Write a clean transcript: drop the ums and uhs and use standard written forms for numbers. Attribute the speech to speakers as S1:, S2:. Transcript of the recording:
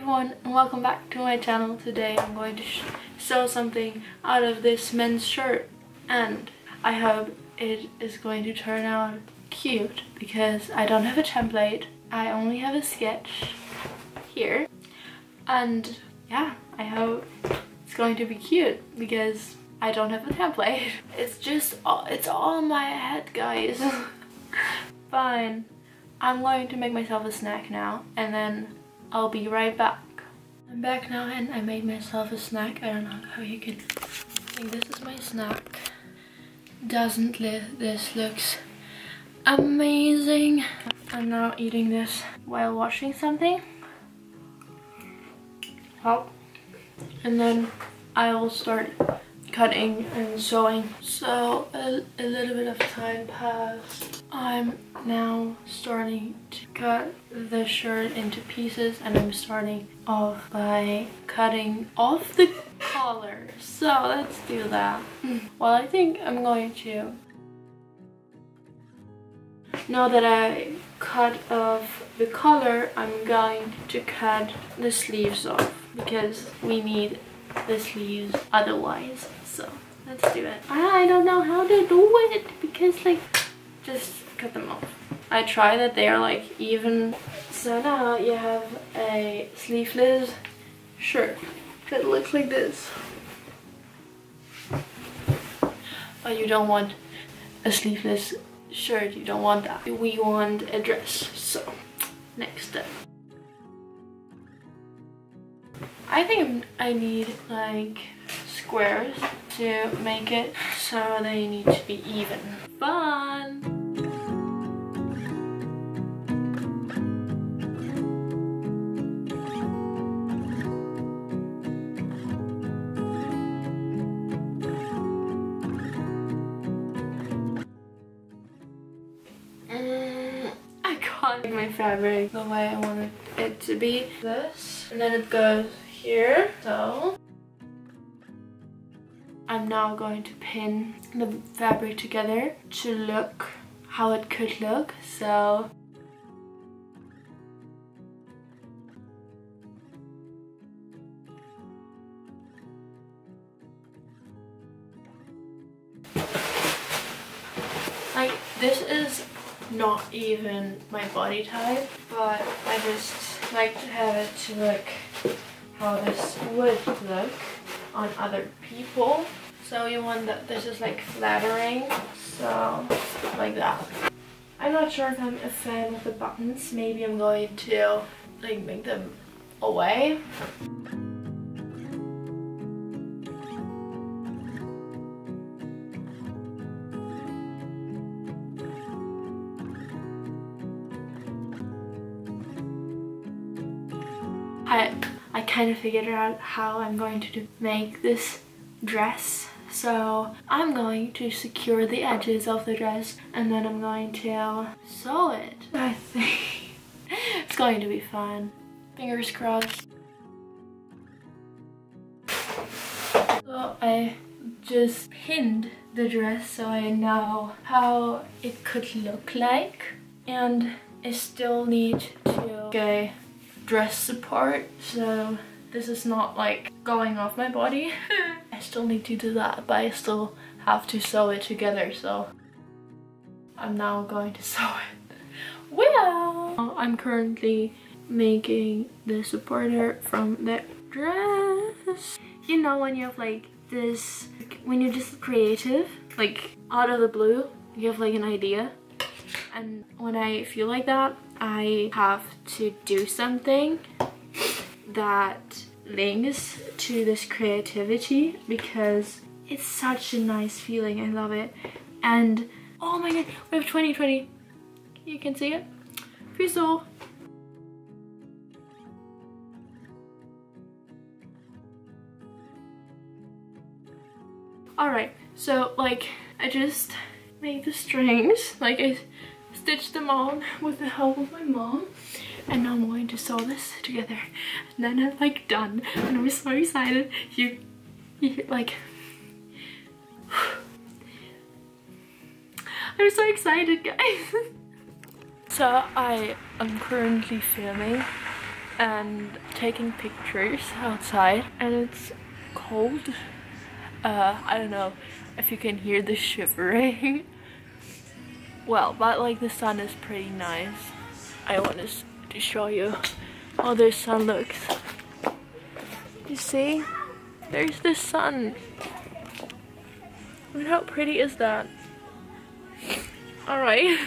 S1: everyone and welcome back to my channel. Today I'm going to sew something out of this men's shirt and I hope it is going to turn out cute because I don't have a template. I only have a sketch here and yeah, I hope it's going to be cute because I don't have a template. It's all in my head, guys. Fine. I'm going to make myself a snack now and then I'll be right back. I'm back now and I made myself a snack. I don't know how you can think this is my snack. Doesn't this looks amazing. I'm now eating this while watching something. Oh. And then I will start cutting and sewing. So a little bit of time passed. I'm now starting to cut the shirt into pieces and I'm starting off by cutting off the collar. So let's do that. Well, I think I'm going to, now that I cut off the collar, I'm going to cut the sleeves off because we need the sleeves otherwise. So let's do it. I don't know how to do it because like just cut them off. I try that they are like even. So now you have a sleeveless shirt that looks like this. But you don't want a sleeveless shirt, you don't want that. We want a dress. So next step. I think I need like squares to make it, so they need to be even. Fun! I can't make my fabric the way I want it to be. This, and then it goes here. So I'm now going to pin the fabric together to look how it could look. So like this is not even my body type, but I just like to have it to look how this would look on other people. So you want that this is like flattering, so like that. I'm not sure if I'm a fan of the buttons. Maybe I'm going to like make them away. I kind of figured out how I'm going to make this dress. So I'm going to secure the edges of the dress and then I'm going to sew it. I think it's going to be fun. Fingers crossed. So I just pinned the dress so I know how it could look like, and I still need to get dress support, so this is not like going off my body. I still need to do that, but I still have to sew it together, so I'm now going to sew it. Well, I'm currently making the supporter from the dress. You know when you have like this, when you're just creative, like out of the blue, you have like an idea, and when I feel like that, I have to do something that links to this creativity because it's such a nice feeling. I love it. And oh my god, we have 2020. You can see it. Puzzle. Alright, so like I just made the strings, like I stitched them on with the help of my mom, and now I'm going to sew this together and then I'm like done and I'm so excited. You like I'm so excited, guys. So I am currently filming and taking pictures outside, and it's cold. I don't know if you can hear the shivering. Well, but like the sun is pretty nice. I want to show you how the sun looks. You see? There's the sun. Look how pretty is that? Alright.